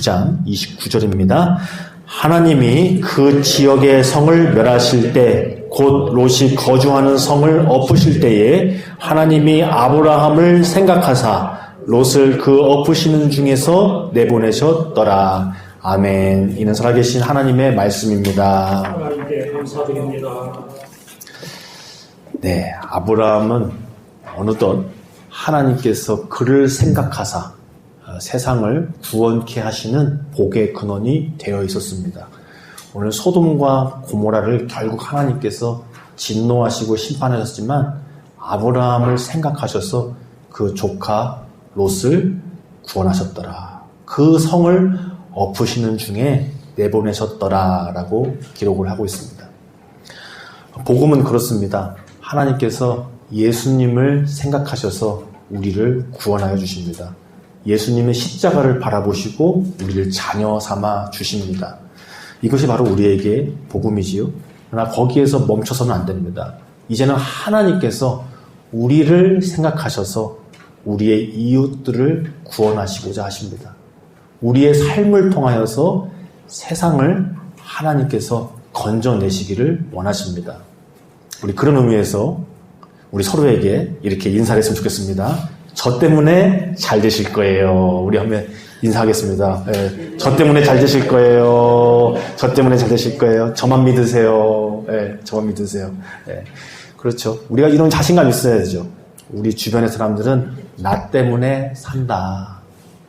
29장 29절입니다. 하나님이 그 지역의 성을 멸하실 때 곧 롯이 거주하는 성을 엎으실 때에 하나님이 아브라함을 생각하사 롯을 그 엎으시는 중에서 내보내셨더라. 아멘. 이는 살아계신 하나님의 말씀입니다. 하나님께 감사드립니다. 네, 아브라함은 어느덧 하나님께서 그를 생각하사 세상을 구원케 하시는 복의 근원이 되어 있었습니다. 오늘 소돔과 고모라를 결국 하나님께서 진노하시고 심판하셨지만 아브라함을 생각하셔서 그 조카 롯을 구원하셨더라. 그 성을 엎으시는 중에 내보내셨더라 라고 기록을 하고 있습니다. 복음은 그렇습니다. 하나님께서 예수님을 생각하셔서 우리를 구원하여 주십니다. 예수님의 십자가를 바라보시고 우리를 자녀 삼아 주십니다. 이것이 바로 우리에게 복음이지요. 그러나 거기에서 멈춰서는 안 됩니다. 이제는 하나님께서 우리를 생각하셔서 우리의 이웃들을 구원하시고자 하십니다. 우리의 삶을 통하여서 세상을 하나님께서 건져내시기를 원하십니다. 우리 그런 의미에서 우리 서로에게 이렇게 인사를 했으면 좋겠습니다. 저 때문에 잘 되실 거예요. 우리 한번 인사하겠습니다. 네, 저 때문에 잘 되실 거예요. 저 때문에 잘 되실 거예요. 저만 믿으세요. 네, 저만 믿으세요. 네, 그렇죠. 우리가 이런 자신감이 있어야 되죠. 우리 주변의 사람들은 나 때문에 산다.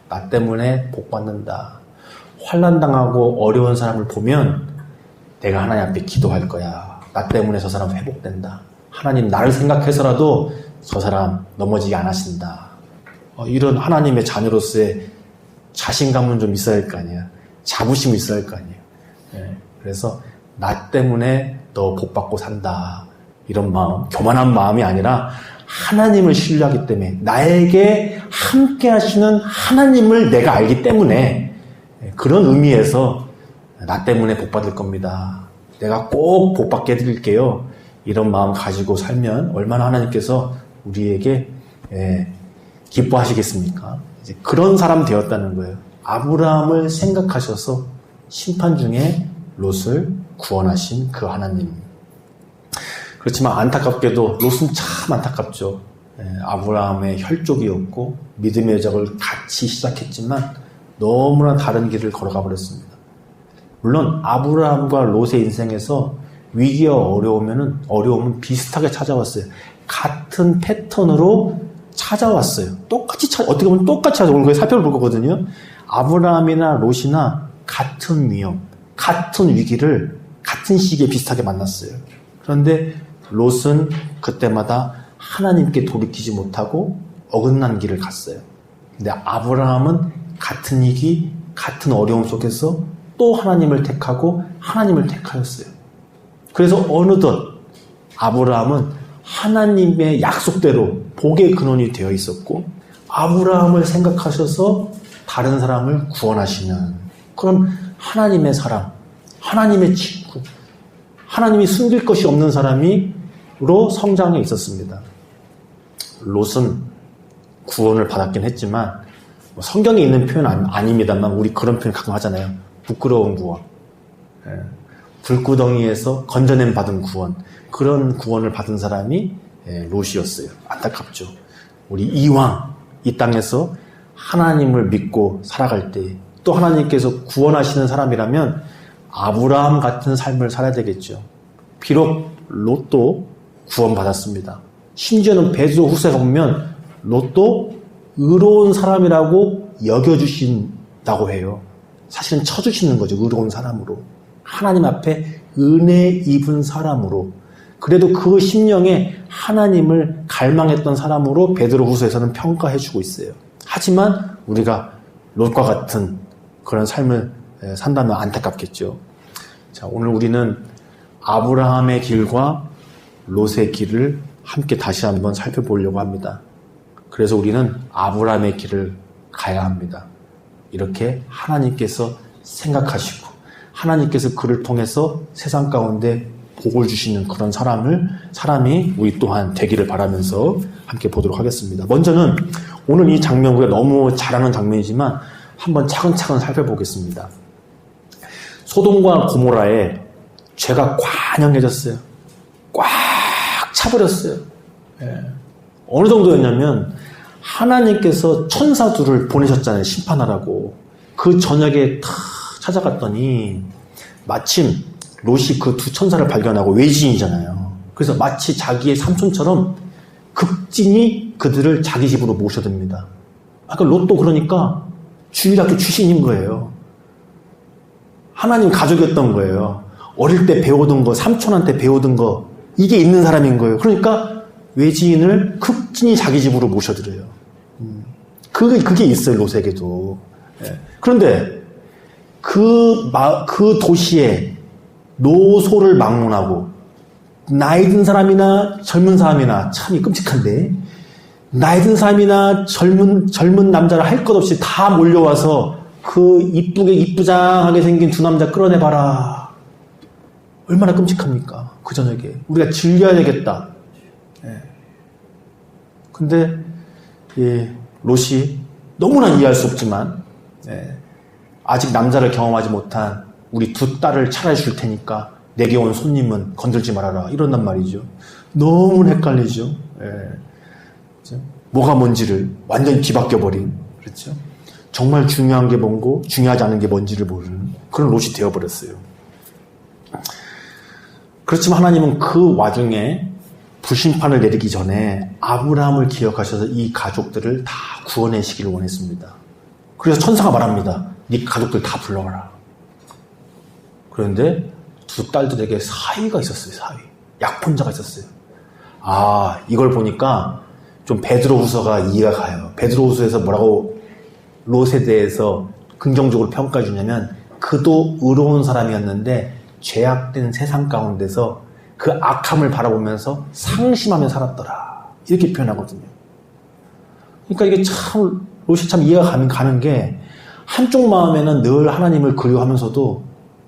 나 때문에 복 받는다. 환난 당하고 어려운 사람을 보면 내가 하나님 앞에 기도할 거야. 나 때문에 저 사람 회복된다. 하나님 나를 생각해서라도 저 사람 넘어지게 안 하신다. 이런 하나님의 자녀로서의 자신감은 좀 있어야 할 거 아니야. 자부심이 있어야 할 거 아니에요. 네, 그래서 나 때문에 너 복 받고 산다. 이런 마음, 교만한 마음이 아니라 하나님을 신뢰하기 때문에 나에게 함께 하시는 하나님을 내가 알기 때문에 그런 의미에서 나 때문에 복 받을 겁니다. 내가 꼭 복 받게 해드릴게요. 이런 마음 가지고 살면 얼마나 하나님께서 우리에게 기뻐하시겠습니까? 이제 그런 사람 되었다는 거예요. 아브라함을 생각하셔서 심판 중에 롯을 구원하신 그 하나님. 그렇지만 안타깝게도 롯은 참 안타깝죠. 아브라함의 혈족이었고 믿음의 여정을 같이 시작했지만 너무나 다른 길을 걸어가 버렸습니다. 물론 아브라함과 롯의 인생에서 위기와 어려움은 비슷하게 찾아왔어요. 같은 패턴으로 찾아왔어요. 어떻게 보면 똑같이 찾아오는 거예요. 살펴볼 거거든요. 아브라함이나 롯이나 같은 위험, 같은 위기를 같은 시기에 비슷하게 만났어요. 그런데 롯은 그때마다 하나님께 돌이키지 못하고 어긋난 길을 갔어요. 근데 아브라함은 같은 위기, 같은 어려움 속에서 또 하나님을 택하고 하나님을 택하였어요. 그래서 어느덧 아브라함은 하나님의 약속대로 복의 근원이 되어 있었고 아브라함을 생각하셔서 다른 사람을 구원하시는 그런 하나님의 사람, 하나님의 친구, 하나님이 숨길 것이 없는 사람으로 성장해 있었습니다. 롯은 구원을 받았긴 했지만 성경에 있는 표현은 아닙니다만 우리 그런 표현 가끔 하잖아요. 부끄러운 구원. 불구덩이에서 건져냄 받은 구원. 그런 구원을 받은 사람이 롯이었어요. 안타깝죠. 우리 이왕 이 땅에서 하나님을 믿고 살아갈 때 또 하나님께서 구원하시는 사람이라면 아브라함 같은 삶을 살아야 되겠죠. 비록 롯도 구원받았습니다. 심지어는 베드로 후서에 보면 롯도 의로운 사람이라고 여겨주신다고 해요. 사실은 쳐주시는 거죠. 의로운 사람으로. 하나님 앞에 은혜 입은 사람으로. 그래도 그 심령에 하나님을 갈망했던 사람으로 베드로 후서에서는 평가해주고 있어요. 하지만 우리가 롯과 같은 그런 삶을 산다면 안타깝겠죠. 자, 오늘 우리는 아브라함의 길과 롯의 길을 함께 다시 한번 살펴보려고 합니다. 그래서 우리는 아브라함의 길을 가야 합니다. 이렇게 하나님께서 생각하시고 하나님께서 그를 통해서 세상 가운데 복을 주시는 그런 사람이 우리 또한 되기를 바라면서 함께 보도록 하겠습니다. 먼저는 오늘 이 장면 우리가 너무 잘 아는 장면이지만 한번 차근차근 살펴보겠습니다. 소돔과 고모라에 죄가 관영해졌어요. 꽉 차버렸어요. 어느 정도였냐면 하나님께서 천사 둘을 보내셨잖아요. 심판하라고. 그 저녁에 탁 찾아갔더니 마침 롯이 그 두 천사를 발견하고 외지인이잖아요. 그래서 마치 자기의 삼촌처럼 극진히 그들을 자기 집으로 모셔듭니다. 아까 롯도 그러니까 주일학교 출신인 거예요. 하나님 가족이었던 거예요. 어릴 때 배우던 거, 삼촌한테 배우던 거, 이게 있는 사람인 거예요. 그러니까 외지인을 극진히 자기 집으로 모셔들어요. 그게 있어요, 롯에게도. 그런데 그 도시에 노소를 막론하고 나이 든 사람이나 젊은 사람이나 참이 끔찍한데 나이 든 사람이나 젊은 남자를 할 것 없이 다 몰려와서 그 이쁘장하게 생긴 두 남자 끌어내봐라. 얼마나 끔찍합니까? 그 저녁에. 우리가 즐겨야 되겠다. 근데 롯이 너무나 이해할 수 없지만 아직 남자를 경험하지 못한 우리 두 딸을 차라리 줄 테니까 내게 온 손님은 건들지 말아라. 이런단 말이죠. 너무 헷갈리죠. 뭐가 뭔지를 완전히 뒤바뀌어버린, 그렇죠? 정말 중요한 게 뭔고 중요하지 않은 게 뭔지를 모르는 그런 롯이 되어버렸어요. 그렇지만 하나님은 그 와중에 불심판을 내리기 전에 아브라함을 기억하셔서 이 가족들을 다 구원하시기를 원했습니다. 그래서 천사가 말합니다. 네 가족들 다 불러와라. 그런데 두 딸들에게 사위가 있었어요. 사위. 약혼자가 있었어요. 이걸 보니까 좀 베드로후서가 이해가 가요. 베드로후서에서 뭐라고 롯에 대해서 긍정적으로 평가해 주냐면 그도 의로운 사람이었는데 죄악된 세상 가운데서 그 악함을 바라보면서 상심하며 살았더라. 이렇게 표현하거든요. 그러니까 이게 참 롯이 참 이해가 가는 게 한쪽 마음에는 늘 하나님을 그리워하면서도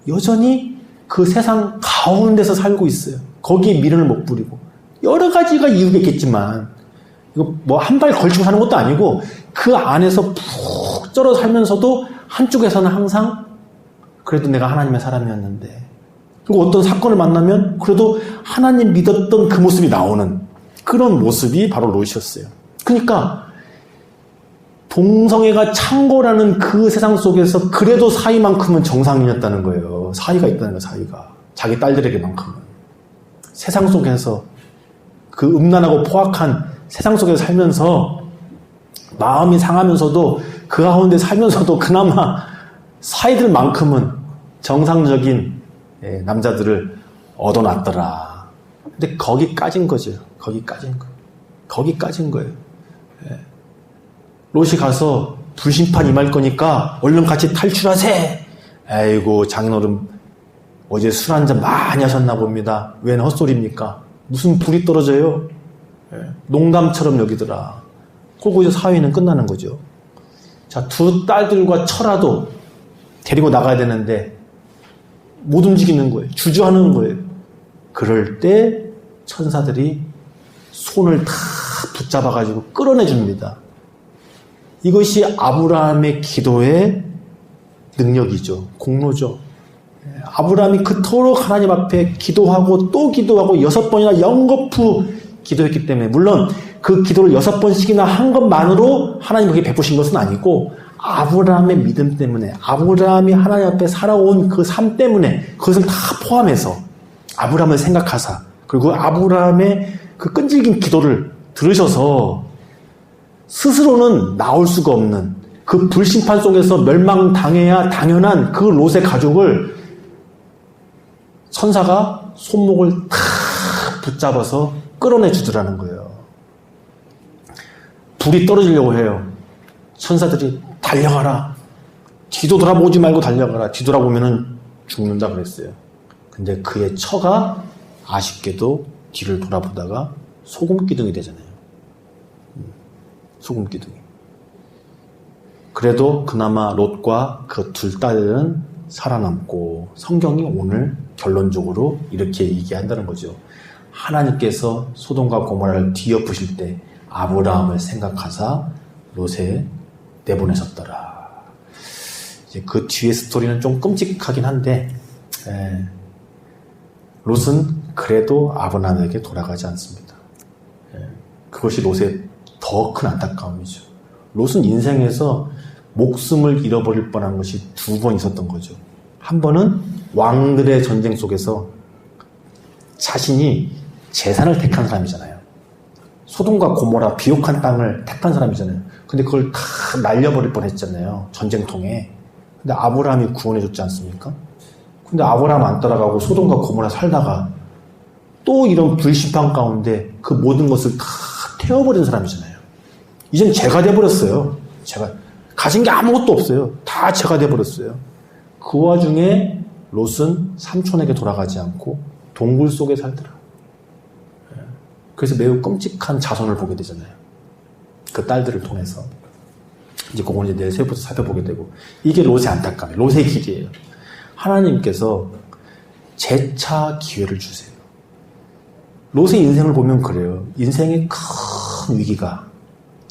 여전히 그 세상 가운데서 살고 있어요. 거기에 미련을 못 부리고 여러 가지가 이유겠지만 이거 뭐 한 발 걸치고 사는 것도 아니고 그 안에서 푹 쩔어 살면서도 한쪽에서는 항상 그래도 내가 하나님의 사람이었는데 그리고 어떤 사건을 만나면 그래도 하나님 믿었던 그 모습이 나오는 그런 모습이 바로 롯이었어요. 그러니까 동성애가 창고라는 그 세상 속에서 그래도 사위만큼은 정상인이었다는 거예요. 사위가 있다는 거예요. 사위가. 자기 딸들에게만큼은. 세상 속에서 그 음란하고 포악한 세상 속에서 살면서 마음이 상하면서도 그 가운데 살면서도 그나마 사위들만큼은 정상적인 남자들을 얻어놨더라. 근데 거기까진 거죠. 거기까진 거예요. 롯이 가서 불심판 임할 거니까 얼른 같이 탈출하세. 아이고 장인어른 어제 술 한잔 많이 하셨나 봅니다. 웬 헛소리입니까? 무슨 불이 떨어져요? 농담처럼 여기더라. 그리고 이제 사위는 끝나는 거죠. 자, 두 딸들과 철아도 데리고 나가야 되는데 못 움직이는 거예요. 주저하는 거예요. 그럴 때 천사들이 손을 다 붙잡아가지고 끌어내 줍니다. 이것이 아브라함의 기도의 능력이죠. 공로죠. 아브라함이 그토록 하나님 앞에 기도하고 또 기도하고 6번이나 연거푸 기도했기 때문에 물론 그 기도를 6번씩이나 한 것만으로 하나님 그게 베푸신 것은 아니고 아브라함의 믿음 때문에 아브라함이 하나님 앞에 살아온 그 삶 때문에 그것을 다 포함해서 아브라함을 생각하사 그리고 아브라함의 그 끈질긴 기도를 들으셔서 스스로는 나올 수가 없는 그 불심판 속에서 멸망당해야 당연한 그 롯의 가족을 천사가 손목을 탁 붙잡아서 끌어내 주더라는 거예요. 불이 떨어지려고 해요. 천사들이 달려가라. 뒤도 돌아보지 말고 달려가라. 뒤돌아보면은 죽는다 그랬어요. 근데 그의 처가 아쉽게도 뒤를 돌아보다가 소금기둥이 되잖아요. 소금기둥이. 그래도 그나마 롯과 그 둘 딸은 살아남고 성경이 오늘 결론적으로 이렇게 얘기한다는 거죠. 하나님께서 소돔과 고모라를 뒤엎으실 때 아브라함을 생각하사 롯에 내보내셨더라. 이제 그 뒤에 스토리는 좀 끔찍하긴 한데, 롯은 그래도 아브라함에게 돌아가지 않습니다. 그것이 롯의 더 큰 안타까움이죠. 롯은 인생에서 목숨을 잃어버릴 뻔한 것이 2번 있었던 거죠. 한 번은 왕들의 전쟁 속에서 자신이 재산을 택한 사람이잖아요. 소돔과 고모라 비옥한 땅을 택한 사람이잖아요. 근데 그걸 다 날려버릴 뻔했잖아요. 전쟁통에. 근데 아브라함이 구원해줬지 않습니까? 근데 아브라함 안 따라가고 소돔과 고모라 살다가 또 이런 불심판 가운데 그 모든 것을 다 태워버린 사람이잖아요. 이젠 죄가 돼버렸어요. 가진 게 아무것도 없어요. 다 죄가 돼버렸어요. 그 와중에 롯은 삼촌에게 돌아가지 않고 동굴 속에 살더라. 그래서 매우 끔찍한 자손을 보게 되잖아요. 그 딸들을 통해서. 이제 그걸 이제 내일 세부터 살펴보게 되고. 이게 롯의 안타까움이에요. 롯의 길이에요. 하나님께서 재차 기회를 주세요. 롯의 인생을 보면 그래요. 인생의 큰 위기가,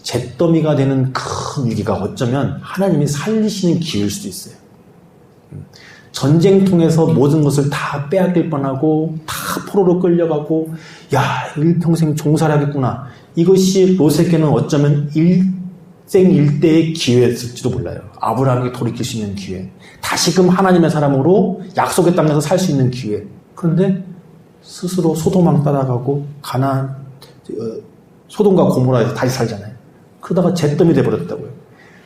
잿더미가 되는 큰 위기가 어쩌면 하나님이 살리시는 기회일 수도 있어요. 전쟁통에서 모든 것을 다 빼앗길 뻔하고 다 포로로 끌려가고 야 일평생 종살하겠구나. 이것이 롯에게는 어쩌면 일생일대의 기회였을지도 몰라요. 아브라함에게 돌이킬 수 있는 기회, 다시금 하나님의 사람으로 약속의 땅에서 살 수 있는 기회. 그런데 스스로 소돔왕 따라가고 가나안, 소돔과 고모라에서 다시 살잖아요. 그러다가 잿더미 돼버렸다고요.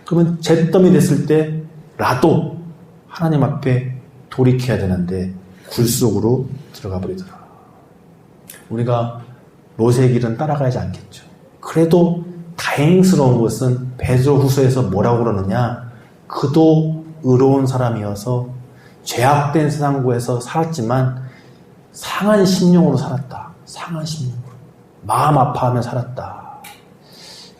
그러면 잿더미 됐을 때라도 하나님 앞에 돌이켜야 되는데 굴 속으로 들어가 버리더라. 우리가 롯의 길은 따라가지 않겠죠. 그래도 다행스러운 것은 베드로후서에서 뭐라고 그러느냐, 그도 의로운 사람이어서 죄악된 세상구에서 살았지만 상한 심령으로 살았다. 상한 심령으로 마음 아파하며 살았다.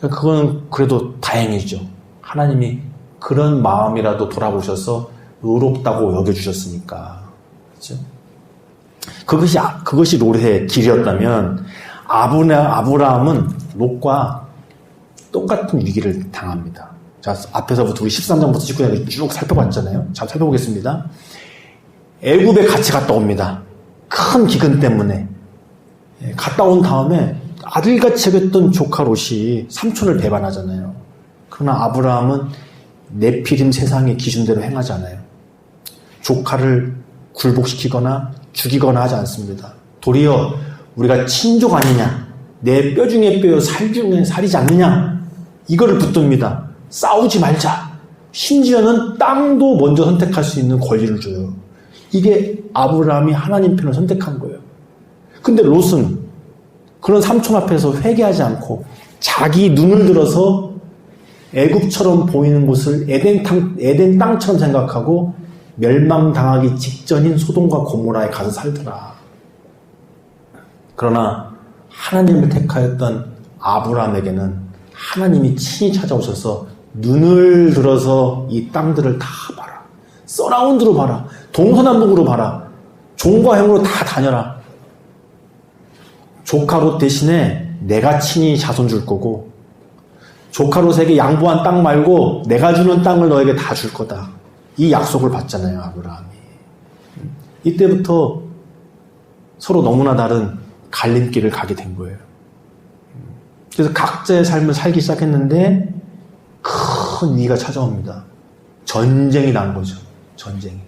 그건 그래도 다행이죠. 하나님이 그런 마음이라도 돌아보셔서 의롭다고 여겨주셨으니까. 그렇죠? 그것이 롯의 길이었다면 아브라함은 롯과 똑같은 위기를 당합니다. 자, 앞에서부터 우리 13장부터 19장까지 쭉 살펴봤잖아요. 자, 살펴보겠습니다. 애굽에 같이 갔다 옵니다. 큰 기근 때문에. 갔다 온 다음에 아들같이 여겼던 조카 롯이 삼촌을 배반하잖아요. 그러나 아브라함은 네피림 세상의 기준대로 행하지 않아요. 조카를 굴복시키거나 죽이거나 하지 않습니다. 도리어 우리가 친족 아니냐, 내 뼈 중에 뼈요 살 중에 살이지 않느냐, 이거를 붙듭니다. 싸우지 말자. 심지어는 땅도 먼저 선택할 수 있는 권리를 줘요. 이게 아브라함이 하나님 편을 선택한 거예요. 근데 롯은 그런 삼촌 앞에서 회개하지 않고 자기 눈을 들어서 애굽처럼 보이는 곳을 에덴 땅처럼 생각하고 멸망당하기 직전인 소돔과 고모라에 가서 살더라. 그러나 하나님을 택하였던 아브라함에게는 하나님이 친히 찾아오셔서 눈을 들어서 이 땅들을 다 봐라. 서라운드로 봐라. 동서남북으로 봐라. 종과 형으로 다 다녀라. 조카 롯 대신에 내가 친히 자손 줄 거고, 조카 롯에게 양보한 땅 말고 내가 주는 땅을 너에게 다 줄 거다. 이 약속을 받잖아요, 아브라함이. 이때부터 서로 너무나 다른 갈림길을 가게 된 거예요. 그래서 각자의 삶을 살기 시작했는데 큰 위기가 찾아옵니다. 전쟁이 난 거죠. 전쟁이.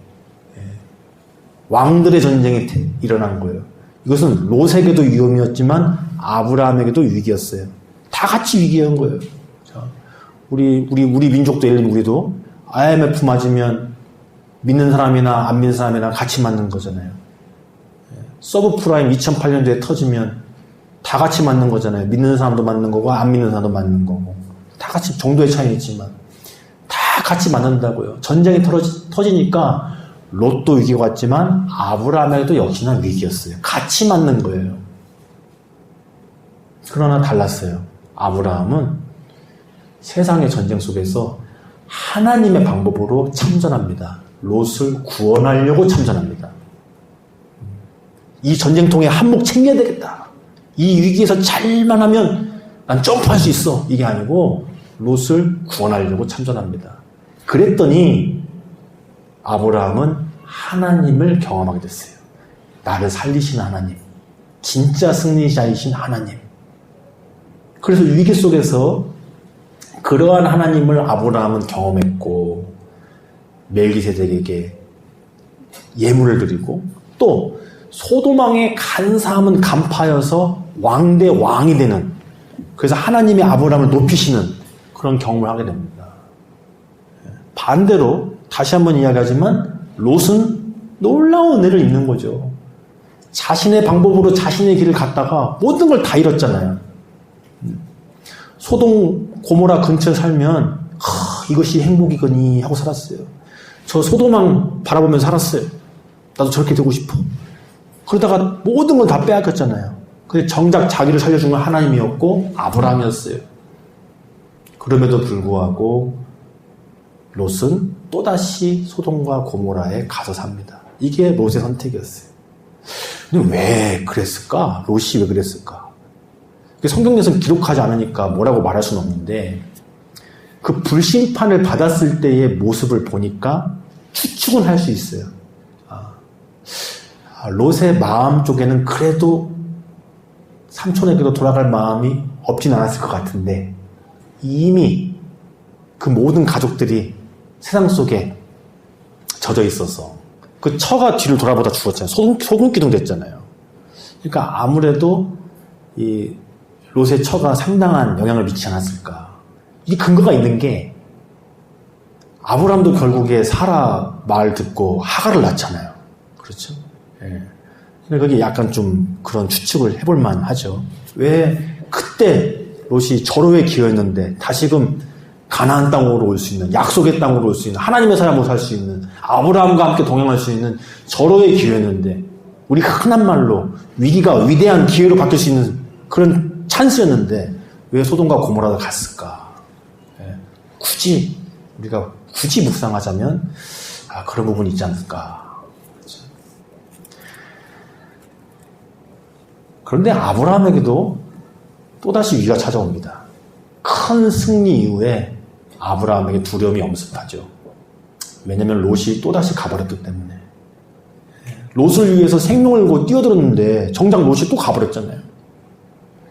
왕들의 전쟁이 일어난 거예요. 이것은 롯에게도 위험이었지만 아브라함에게도 위기였어요. 다 같이 위기한 거예요. 자, 우리 민족도 예를 들면 우리도 IMF 맞으면 믿는 사람이나 안 믿는 사람이나 같이 맞는 거잖아요. 서브프라임 2008년도에 터지면 다 같이 맞는 거잖아요. 믿는 사람도 맞는 거고 안 믿는 사람도 맞는 거고. 다 같이 정도의 차이는 있지만 다 같이 맞는다고요. 전쟁이 터지니까 롯도 위기가 왔지만 아브라함에게도 역시나 위기였어요. 같이 맞는 거예요. 그러나 달랐어요. 아브라함은 세상의 전쟁 속에서 하나님의 방법으로 참전합니다. 롯을 구원하려고 참전합니다. 이 전쟁통에 한몫 챙겨야 되겠다. 이 위기에서 잘만 하면 난 점프할 수 있어. 이게 아니고 롯을 구원하려고 참전합니다. 그랬더니 아브라함은 하나님을 경험하게 됐어요. 나를 살리시는 하나님, 진짜 승리자이신 하나님. 그래서 위기 속에서 그러한 하나님을 아브라함은 경험했고, 멜기세덱에게 예물을 드리고, 또 소돔왕의 간사함은 간파여서 왕 대 왕이 되는, 그래서 하나님이 아브라함을 높이시는 그런 경험을 하게 됩니다. 반대로 다시 한번 이야기하지만 롯은 놀라운 은혜를 입는 거죠. 자신의 방법으로 자신의 길을 갔다가 모든 걸 다 잃었잖아요. 소돔 고모라 근처에 살면 이것이 행복이거니 하고 살았어요. 저 소돔왕 바라보면서 살았어요. 나도 저렇게 되고 싶어. 그러다가 모든 걸 다 빼앗겼잖아요. 근데 정작 자기를 살려준 건 하나님이었고 아브라함이었어요. 그럼에도 불구하고 롯은 또다시 소돔과 고모라에 가서 삽니다. 이게 롯의 선택이었어요. 근데 왜 그랬을까? 롯이 왜 그랬을까? 성경에서는 기록하지 않으니까 뭐라고 말할 수는 없는데, 그 불심판을 받았을 때의 모습을 보니까 추측은 할 수 있어요. 롯의 마음 쪽에는 그래도 삼촌에게도 돌아갈 마음이 없진 않았을 것 같은데, 이미 그 모든 가족들이 세상 속에 젖어 있어서 그 처가 뒤를 돌아보다 죽었잖아요. 소금기둥 됐잖아요. 그러니까 아무래도 이 롯의 처가 상당한 영향을 미치지 않았을까. 이 근거가 있는 게, 아브라함도 결국에 사라 말 듣고 하갈을 낳잖아요. 그렇죠? 예. 근데 그게 약간 좀 그런 추측을 해볼 만하죠. 왜 그때 롯이 절호의 기회였는데 다시금 가나안 땅으로 올 수 있는, 약속의 땅으로 올 수 있는, 하나님의 사람으로 살 수 있는, 아브라함과 함께 동행할 수 있는 절호의 기회였는데, 우리 흔한 말로 위기가 위대한 기회로 바뀔 수 있는 그런 찬스였는데 왜 소돔과 고모라로 갔을까? 예. 우리가 굳이 묵상하자면 그런 부분이 있지 않을까. 그렇죠? 그런데 아브라함에게도 또다시 위기가 찾아옵니다. 큰 승리 이후에 아브라함에게 두려움이 엄습하죠. 왜냐하면 롯이 또다시 가버렸기 때문에. 롯을 위해서 생명을 걸고 뛰어들었는데 정작 롯이 또 가버렸잖아요.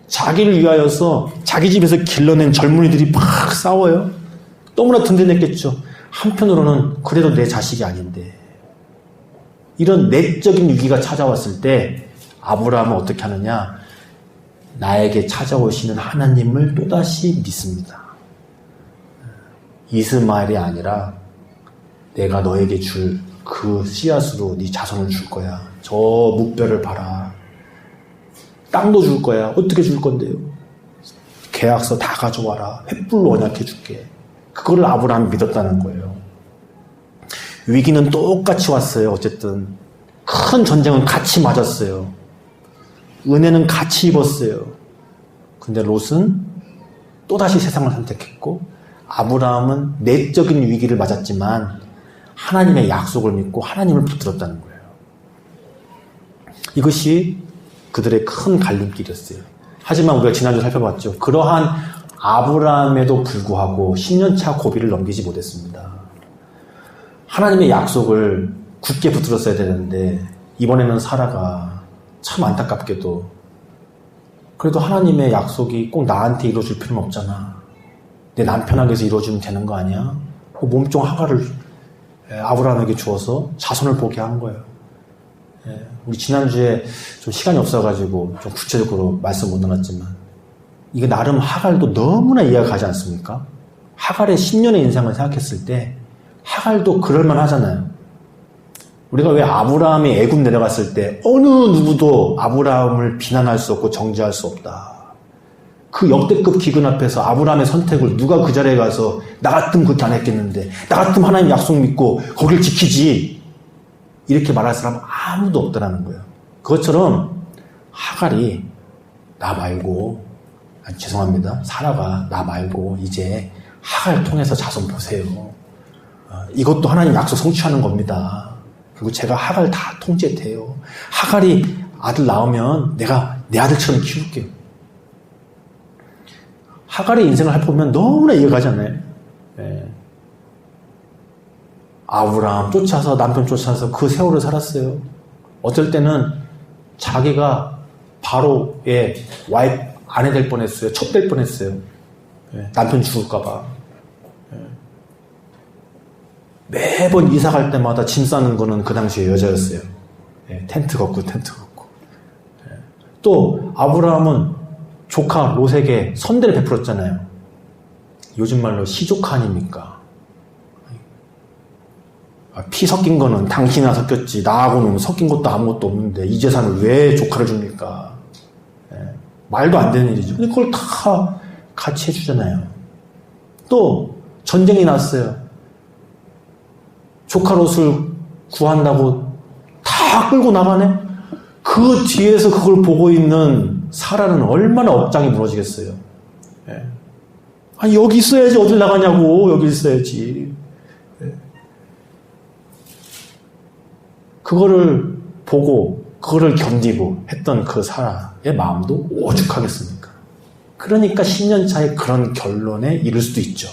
자기를 위하여서 자기 집에서 길러낸 젊은이들이 막 싸워요. 너무나 든든했겠죠. 한편으로는 그래도 내 자식이 아닌데. 이런 내적인 위기가 찾아왔을 때 아브라함은 어떻게 하느냐? 나에게 찾아오시는 하나님을 또다시 믿습니다. 이스마엘이 아니라 내가 너에게 줄 그 씨앗으로 네 자손을 줄 거야. 저 묵별을 봐라. 땅도 줄 거야. 어떻게 줄 건데요? 계약서 다 가져와라. 횃불로 언약해 줄게. 그거를 아브라함이 믿었다는 거예요. 위기는 똑같이 왔어요. 어쨌든 큰 전쟁은 같이 맞았어요. 은혜는 같이 입었어요. 근데 롯은 또다시 세상을 선택했고, 아브라함은 내적인 위기를 맞았지만 하나님의 약속을 믿고 하나님을 붙들었다는 거예요. 이것이 그들의 큰 갈림길이었어요. 하지만 우리가 지난주에 살펴봤죠. 그러한 아브라함에도 불구하고 10년차 고비를 넘기지 못했습니다. 하나님의 약속을 굳게 붙들었어야 되는데 이번에는 사라가 참 안타깝게도, 그래도 하나님의 약속이 꼭 나한테 이루어질 필요는 없잖아. 내 남편에게서 이루어지면 되는 거 아니야? 그 몸종 하갈을 아브라함에게 주어서 자손을 보게 한 거예요. 우리 지난주에 좀 시간이 없어가지고 좀 구체적으로 말씀 못 나눴지만, 이게 나름 하갈도 너무나 이해가 가지 않습니까? 하갈의 10년의 인생을 생각했을 때 하갈도 그럴만 하잖아요. 우리가 왜 아브라함이 애굽 내려갔을 때 어느 누구도 아브라함을 비난할 수 없고 정죄할 수 없다. 그 역대급 기근 앞에서 아브라함의 선택을 누가 그 자리에 가서 나 같으면 그렇게 안 했겠는데, 나 같으면 하나님 약속 믿고 거길 지키지, 이렇게 말할 사람은 아무도 없다라는 거예요. 그것처럼 하갈이 나 말고, 죄송합니다, 사라가 나 말고 이제 하갈 통해서 자손 보세요. 이것도 하나님 약속 성취하는 겁니다. 그리고 제가 하갈 다 통제돼요. 하갈이 아들 낳으면 내가 내 아들처럼 키울게요. 하갈의 인생을 살펴보면 너무나 이해가 가지 않나요? 아브라함 쫓아서 남편 쫓아서 그 세월을 살았어요. 어쩔 때는 자기가 바로의 와이프 아내 될 뻔했어요. 첩 될 뻔했어요. 남편 죽을까봐. 매번 이사 갈 때마다 짐 싸는 거는 그 당시에 여자였어요. 텐트 걷고. 또 아브라함은 조카 롯에게 선대를 베풀었잖아요. 요즘 말로 시조카 아닙니까? 피 섞인 거는 당신이나 섞였지 나하고는 섞인 것도 아무것도 없는데 이 재산을 왜 조카를 줍니까? 말도 안 되는 일이죠. 근데 그걸 다 같이 해주잖아요. 또 전쟁이 났어요. 조카 롯을 구한다고 다 끌고 나가네? 그 뒤에서 그걸 보고 있는 사라는 얼마나 억장이 무너지겠어요. 아니 여기 있어야지 어딜 나가냐고. 여기 있어야지. 그거를 보고 그거를 견디고 했던 그 사라의 마음도 오죽하겠습니까? 그러니까 10년 차에 그런 결론에 이를 수도 있죠.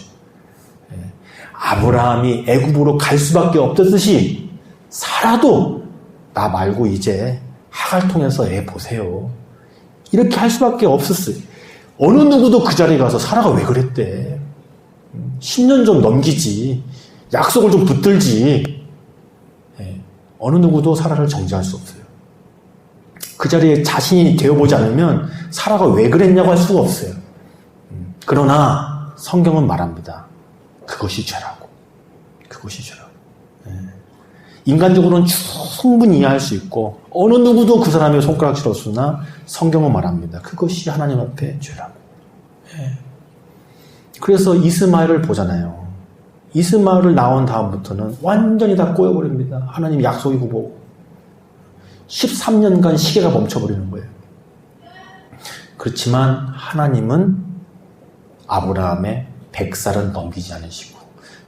아브라함이 애굽으로 갈 수밖에 없었듯이 사라도 나 말고 이제 하갈 통해서 애 보세요. 이렇게 할 수밖에 없었어요. 어느 누구도 그 자리에 가서 사라가 왜 그랬대. 10년 좀 넘기지. 약속을 좀 붙들지. 어느 누구도 사라를 정죄할 수 없어요. 그 자리에 자신이 되어보지 않으면 사라가 왜 그랬냐고 할 수가 없어요. 그러나 성경은 말합니다. 그것이 죄라고. 그것이 죄라고. 인간적으로는 충분히 이해할 수 있고 어느 누구도 그 사람의 손가락질 없으나 성경은 말합니다. 그것이 하나님 앞에 죄라고. 그래서 이스마엘을 보잖아요. 이스마엘을 낳은 다음부터는 완전히 다 꼬여버립니다. 하나님 약속이고 보고 13년간 시계가 멈춰버리는 거예요. 그렇지만 하나님은 아브라함의 100살은 넘기지 않으시고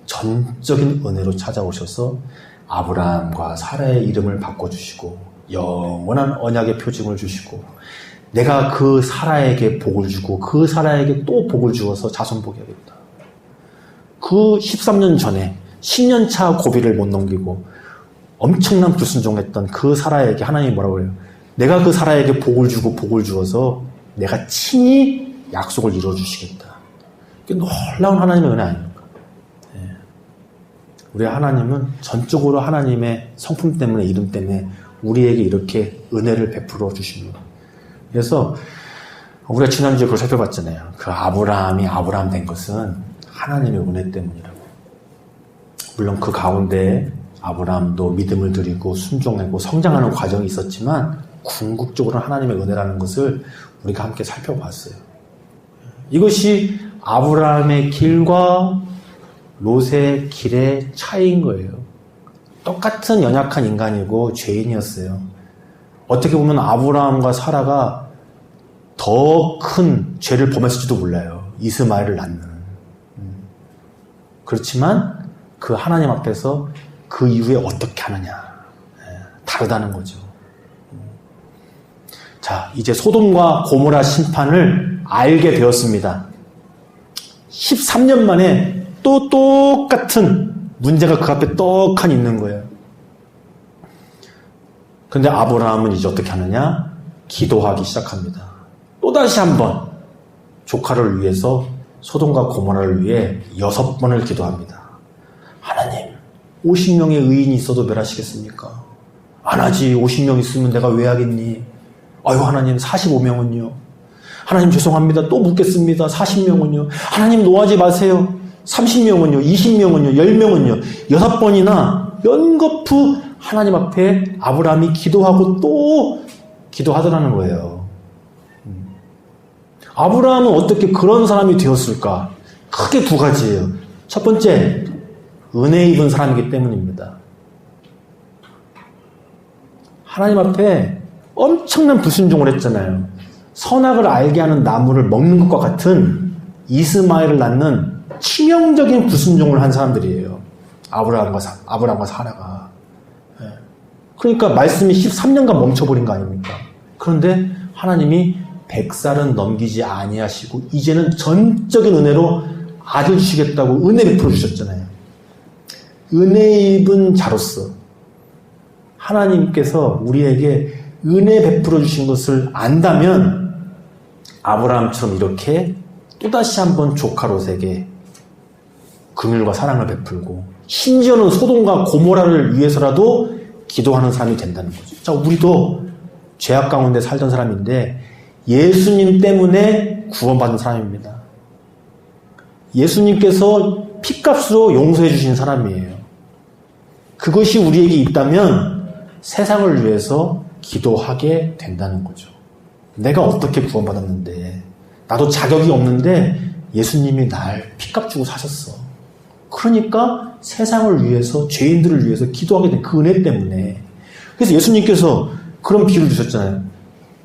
전적인 은혜로 찾아오셔서 아브라함과 사라의 이름을 바꿔주시고 영원한 언약의 표징을 주시고 내가 그 사라에게 복을 주고 그 사라에게 또 복을 주어서 자손 복이 하겠다. 그 13년 전에 10년 차 고비를 못 넘기고 엄청난 불순종했던 그 사라에게 하나님이 뭐라고 그래요? 내가 그 사라에게 복을 주고 복을 주어서 내가 친히 약속을 이루어주시겠다. 이게 놀라운 하나님의 은혜 아닙니까? 우리 하나님은 전적으로 하나님의 성품 때문에 이름 때문에 우리에게 이렇게 은혜를 베풀어 주십니다. 그래서 우리가 지난주에 그걸 살펴봤잖아요. 그 아브라함이 아브라함 된 것은 하나님의 은혜 때문이라고. 물론 그 가운데 아브라함도 믿음을 드리고 순종하고 성장하는 과정이 있었지만 궁극적으로 하나님의 은혜라는 것을 우리가 함께 살펴봤어요. 이것이 아브라함의 길과 롯의 길의 차이인 거예요. 똑같은 연약한 인간이고 죄인이었어요. 어떻게 보면 아브라함과 사라가 더 큰 죄를 범했을지도 몰라요. 이스마엘을 낳는. 그렇지만 그 하나님 앞에서 그 이후에 어떻게 하느냐. 다르다는 거죠. 자, 이제 소돔과 고모라 심판을 알게 되었습니다. 13년 만에 또 똑같은 문제가 그 앞에 떡하니 있는 거예요. 근데 아브라함은 이제 어떻게 하느냐? 기도하기 시작합니다. 또다시 한번 조카를 위해서 소돔과 고모라를 위해 6번을 기도합니다. 하나님, 50명의 의인이 있어도 멸하시겠습니까? 안 하지. 50명 있으면 내가 왜 하겠니? 아유, 하나님, 45명은요? 하나님 죄송합니다. 또 묻겠습니다. 40명은요? 하나님 노하지 마세요. 30명은요? 20명은요? 10명은요? 6번이나 연거푸 하나님 앞에 아브라함이 기도하고 또 기도하더라는 거예요. 아브라함은 어떻게 그런 사람이 되었을까? 크게 두 가지예요. 첫 번째, 은혜 입은 사람이기 때문입니다. 하나님 앞에 엄청난 불순종을 했잖아요. 선악을 알게 하는 나무를 먹는 것과 같은 이스마엘을 낳는 치명적인 불순종을 한 사람들이에요. 아브라함과 사라가. 그러니까 말씀이 13년간 멈춰버린 거 아닙니까? 그런데 하나님이 100살은 넘기지 아니하시고 이제는 전적인 은혜로 아들 주시겠다고 은혜 베풀어 주셨잖아요. 은혜 입은 자로서 하나님께서 우리에게 은혜 베풀어 주신 것을 안다면 아브라함처럼 이렇게 또다시 한번 조카 롯에게 긍휼과 사랑을 베풀고 심지어는 소돔과 고모라를 위해서라도 기도하는 사람이 된다는 거죠. 자, 우리도 죄악 가운데 살던 사람인데 예수님 때문에 구원받은 사람입니다. 예수님께서 피값으로 용서해 주신 사람이에요. 그것이 우리에게 있다면 세상을 위해서 기도하게 된다는 거죠. 내가 어떻게 구원받았는데, 나도 자격이 없는데 예수님이 날 피값 주고 사셨어. 그러니까 세상을 위해서, 죄인들을 위해서 기도하게 된 그 은혜 때문에. 그래서 예수님께서 그런 비유를 주셨잖아요.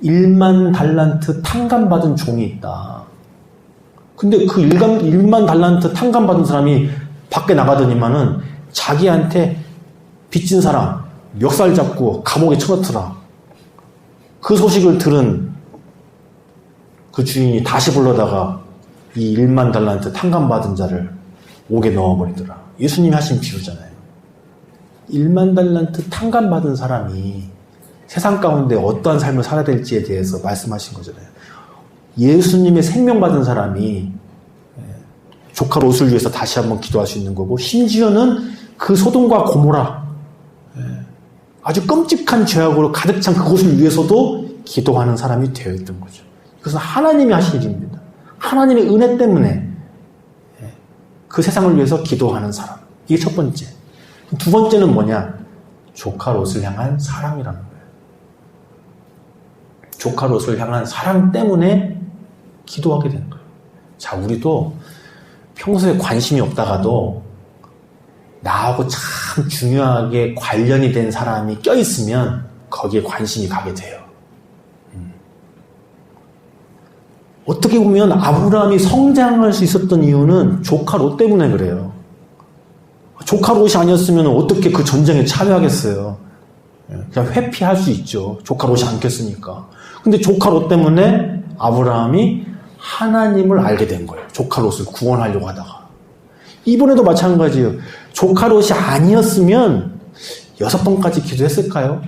1만 달란트 탕감받은 종이 있다. 근데 그 1만 달란트 탕감받은 사람이 밖에 나가더니만은 자기한테 빚진 사람 멱살 잡고 감옥에 쳐넣더라. 그 소식을 들은 그 주인이 다시 불러다가 이 1만 달란트 탕감받은 자를 옥에 넣어버리더라. 예수님이 하신 비유잖아요. 1만 달란트 탕감받은 사람이 세상 가운데 어떠한 삶을 살아야 될지에 대해서 말씀하신 거잖아요. 예수님의 생명 받은 사람이 조카 롯을 위해서 다시 한번 기도할 수 있는 거고, 심지어는 그 소돔과 고모라 아주 끔찍한 죄악으로 가득 찬 그곳을 위해서도 기도하는 사람이 되어 있던 거죠. 그것은 하나님이 하신 일입니다. 하나님의 은혜 때문에 그 세상을 위해서 기도하는 사람. 이게 첫 번째. 두 번째는 뭐냐? 조카 롯을 향한 사랑이라는 거예요. 조카 롯을 향한 사랑 때문에 기도하게 되는 거예요. 자, 우리도 평소에 관심이 없다가도 나하고 참 중요하게 관련이 된 사람이 껴있으면 거기에 관심이 가게 돼요. 어떻게 보면 아브라함이 성장할 수 있었던 이유는 조카 롯 때문에 그래요. 조카 롯이 아니었으면 어떻게 그 전쟁에 참여하겠어요. 그냥 회피할 수 있죠. 조카 롯이 안 꼈으니까. 근데 조카 롯 때문에 아브라함이 하나님을 알게 된 거예요. 조카 롯을 구원하려고 하다가. 이번에도 마찬가지예요. 조카 롯이 아니었으면 6번까지 기도했을까요?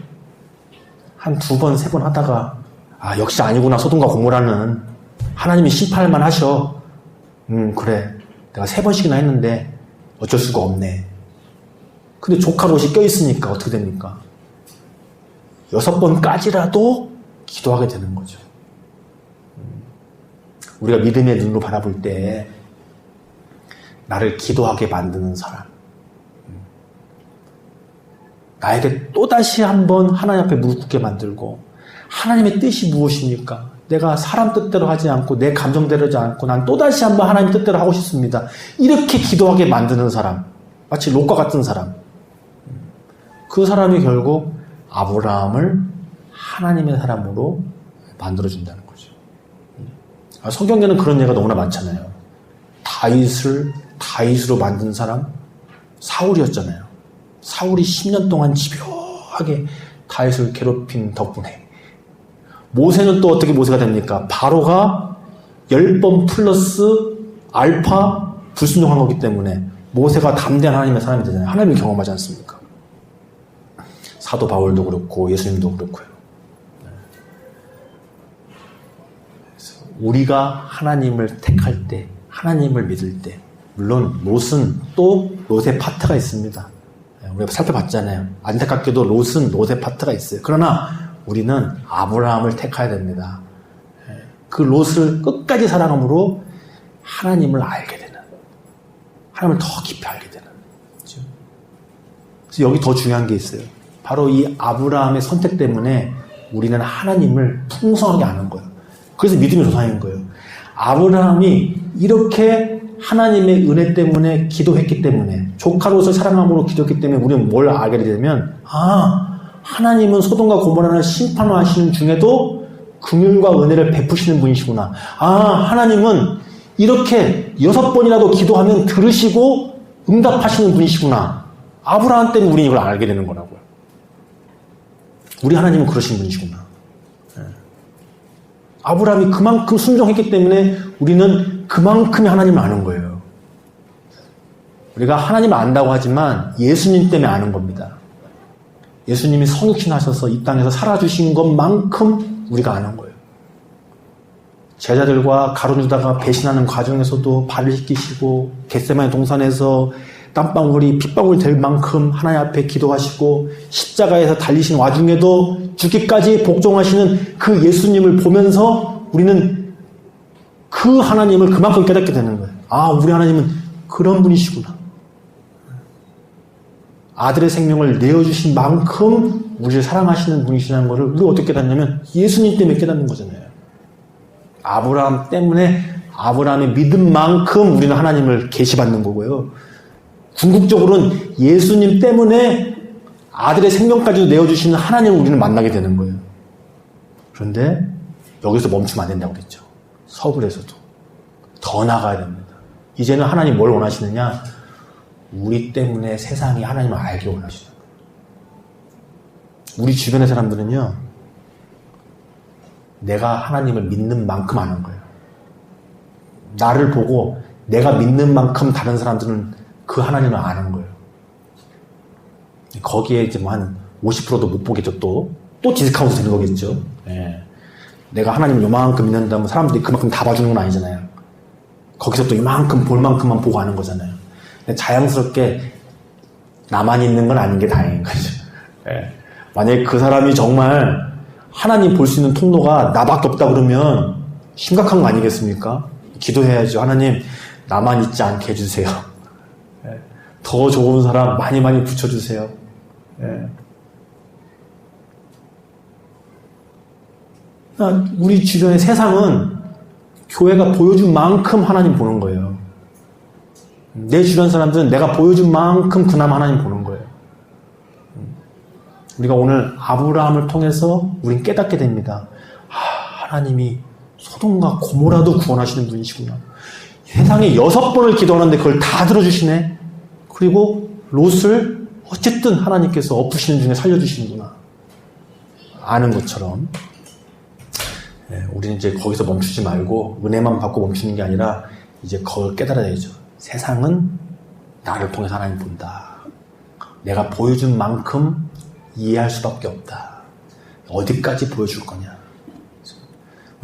한 2번, 3번 하다가 역시 아니구나. 소돔과 고모라는 하나님이 심판할 만 하셔. 그래. 내가 3번씩이나 했는데 어쩔 수가 없네. 근데 조카 롯이 껴있으니까 어떻게 됩니까? 6번까지라도 기도하게 되는 거죠. 우리가 믿음의 눈으로 바라볼 때 나를 기도하게 만드는 사람, 나에게 또다시 한번 하나님 앞에 무릎 꿇게 만들고, 하나님의 뜻이 무엇입니까? 내가 사람 뜻대로 하지 않고 내 감정대로 하지 않고 난 또다시 한번 하나님 뜻대로 하고 싶습니다. 이렇게 기도하게 만드는 사람, 마치 롯과 같은 사람, 그 사람이 결국 아브라함을 하나님의 사람으로 만들어준다는 거죠. 성경에는 그런 예가 너무나 많잖아요. 다윗으로 만든 사람 사울이었잖아요. 사울이 10년 동안 집요하게 다윗을 괴롭힌 덕분에. 모세는 또 어떻게 모세가 됩니까? 바로가 10번 플러스 알파 불순종한 거기 때문에 모세가 담대한 하나님의 사람이 되잖아요. 하나님을 경험하지 않습니까? 사도 바울도 그렇고 예수님도 그렇고요. 우리가 하나님을 택할 때, 하나님을 믿을 때, 물론 롯은 또 롯의 파트가 있습니다. 우리가 살펴봤잖아요. 안타깝게도 롯은 롯의 파트가 있어요. 그러나 우리는 아브라함을 택해야 됩니다. 그 롯을 끝까지 사랑함으로 하나님을 알게 되는, 하나님을 더 깊이 알게 되는. 그렇죠? 그래서 여기 더 중요한 게 있어요. 바로 이 아브라함의 선택 때문에 우리는 하나님을 풍성하게 아는 거예요. 그래서 믿음의 조상인 거예요. 아브라함이 이렇게 하나님의 은혜 때문에 기도했기 때문에, 조카 롯을 사랑함으로 기도했기 때문에 우리는 뭘 알게 되면, 하나님은 소돔과 고모라를 심판하시는 중에도 긍휼과 은혜를 베푸시는 분이시구나. 하나님은 이렇게 6번이라도 기도하면 들으시고 응답하시는 분이시구나. 아브라함 때문에 우리는 이걸 알게 되는 거라고요. 우리 하나님은 그러신 분이시구나. 아브라함이 그만큼 순종했기 때문에 우리는 그만큼의 하나님을 아는 거예요. 우리가 하나님을 안다고 하지만 예수님 때문에 아는 겁니다. 예수님이 성육신 하셔서 이 땅에서 살아주신 것만큼 우리가 아는 거예요. 제자들과 가룟 유다가 배신하는 과정에서도 발을 씻기시고 겟세마네 동산에서 땀방울이 핏방울 될 만큼 하나님 앞에 기도하시고 십자가에서 달리신 와중에도 죽기까지 복종하시는 그 예수님을 보면서 우리는 그 하나님을 그만큼 깨닫게 되는 거예요. 아, 우리 하나님은 그런 분이시구나. 아들의 생명을 내어주신 만큼 우리를 사랑하시는 분이시라는 것을 우리가 어떻게 깨닫냐면 예수님 때문에 깨닫는 거잖아요. 아브라함 때문에 아브라함의 믿음만큼 우리는 하나님을 계시받는 거고요. 궁극적으로는 예수님 때문에 아들의 생명까지도 내어주시는 하나님을 우리는 만나게 되는 거예요. 그런데 여기서 멈추면 안 된다고 그랬죠. 서술에서도 더 나가야 됩니다. 이제는 하나님 뭘 원하시느냐? 우리 때문에 세상이 하나님을 알기 원하시는 거예요. 우리 주변의 사람들은요, 내가 하나님을 믿는 만큼 아는 거예요. 나를 보고 내가 믿는 만큼 다른 사람들은 그 하나님을 아는 거예요. 거기에 이제 뭐 한 50%도 못 보겠죠, 또 디스카운트 되는 거겠죠. 예. 내가 하나님을 요만큼 믿는다면 사람들이 그만큼 다 봐주는 건 아니잖아요. 거기서 또 이만큼 볼 만큼만 보고 하는 거잖아요. 근데 자연스럽게 나만 있는 건 아닌 게 다행인 거죠. 예. 만약에 그 사람이 정말 하나님 볼 수 있는 통로가 나밖에 없다 그러면 심각한 거 아니겠습니까? 기도해야죠. 하나님, 나만 있지 않게 해주세요. 예. 더 좋은 사람 많이 붙여주세요. 예. 우리 주변의 세상은 교회가 보여준 만큼 하나님 보는 거예요. 내 주변 사람들은 내가 보여준 만큼 그나마 하나님 보는 거예요. 우리가 오늘 아브라함을 통해서 우린 깨닫게 됩니다. 하나님이 소돔과 고모라도 구원하시는 분이시구나. 세상에 6번을 기도하는데 그걸 다 들어주시네. 그리고 롯을 어쨌든 하나님께서 엎으시는 중에 살려주시는구나. 아는 것처럼 우리는 이제 거기서 멈추지 말고 은혜만 받고 멈추는 게 아니라 이제 그걸 깨달아야죠. 세상은 나를 통해서 하나님 본다. 내가 보여준 만큼 이해할 수밖에 없다. 어디까지 보여줄 거냐.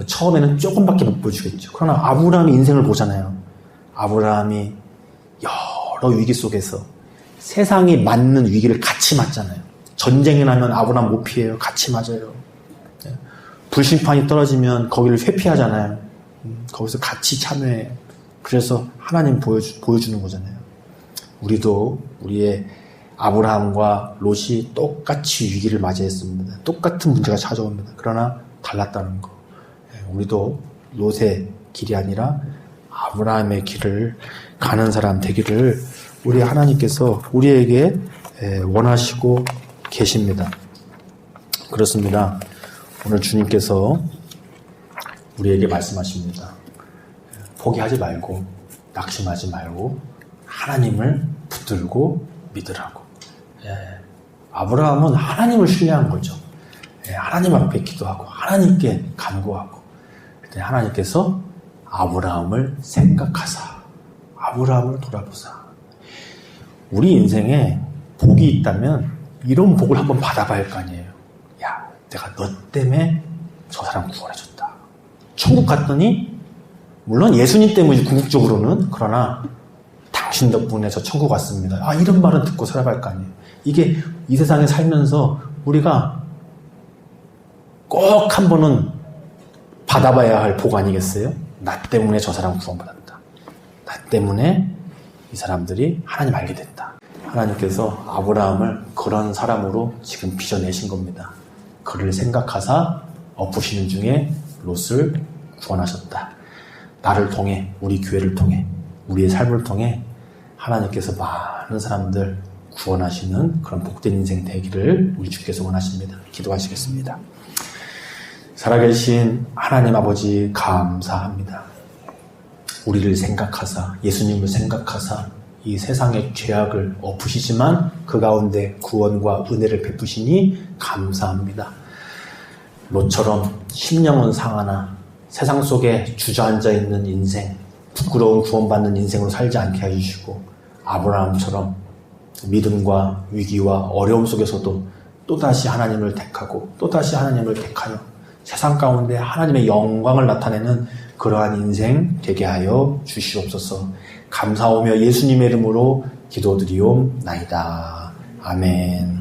처음에는 조금밖에 못 보여주겠죠. 그러나 아브라함의 인생을 보잖아요. 아브라함이 여러 위기 속에서 세상이 맞는 위기를 같이 맞잖아요. 전쟁이 나면 아브라함 못 피해요. 같이 맞아요. 불심판이 떨어지면 거기를 회피하잖아요. 거기서 같이 참여해요. 그래서 하나님 보여주는 거잖아요. 우리도 우리의 아브라함과 롯이 똑같이 위기를 맞이했습니다. 똑같은 문제가 찾아옵니다. 그러나 달랐다는 거. 우리도 롯의 길이 아니라 아브라함의 길을 가는 사람 되기를 우리 하나님께서 우리에게 원하시고 계십니다. 그렇습니다. 오늘 주님께서 우리에게 말씀하십니다. 포기하지 말고 낙심하지 말고 하나님을 붙들고 믿으라고. 아브라함은 하나님을 신뢰한 거죠. 하나님 앞에 기도하고 하나님께 간구하고 그때 하나님께서 아브라함을 생각하사 아브라함을 돌아보사. 우리 인생에 복이 있다면 이런 복을 한번 받아봐야 할 거 아니에요. 야, 내가 너 때문에 저 사람 구원해줬다. 천국 갔더니 물론 예수님 때문이지 궁극적으로는. 그러나 당신 덕분에 저 천국 왔습니다. 이런 말은 듣고 살아갈 거 아니에요. 이게 이 세상에 살면서 우리가 꼭 한 번은 받아봐야 할 복 아니겠어요? 나 때문에 저 사람 구원받았다. 나 때문에 이 사람들이 하나님 알게 됐다. 하나님께서 아브라함을 그런 사람으로 지금 빚어내신 겁니다. 그를 생각하사 엎으시는 중에 롯을 구원하셨다. 나를 통해, 우리 교회를 통해, 우리의 삶을 통해 하나님께서 많은 사람들 구원하시는 그런 복된 인생 되기를 우리 주께서 원하십니다. 기도하시겠습니다. 살아계신 하나님 아버지 감사합니다. 우리를 생각하사, 예수님을 생각하사 이 세상의 죄악을 엎으시지만 그 가운데 구원과 은혜를 베푸시니 감사합니다. 롯처럼 심령은 상하나 세상 속에 주저앉아 있는 인생, 부끄러운 구원받는 인생으로 살지 않게 해주시고 아브라함처럼 믿음과 위기와 어려움 속에서도 또다시 하나님을 택하고 또다시 하나님을 택하여 세상 가운데 하나님의 영광을 나타내는 그러한 인생 되게 하여 주시옵소서. 감사하며 예수님의 이름으로 기도드리옵나이다. 아멘.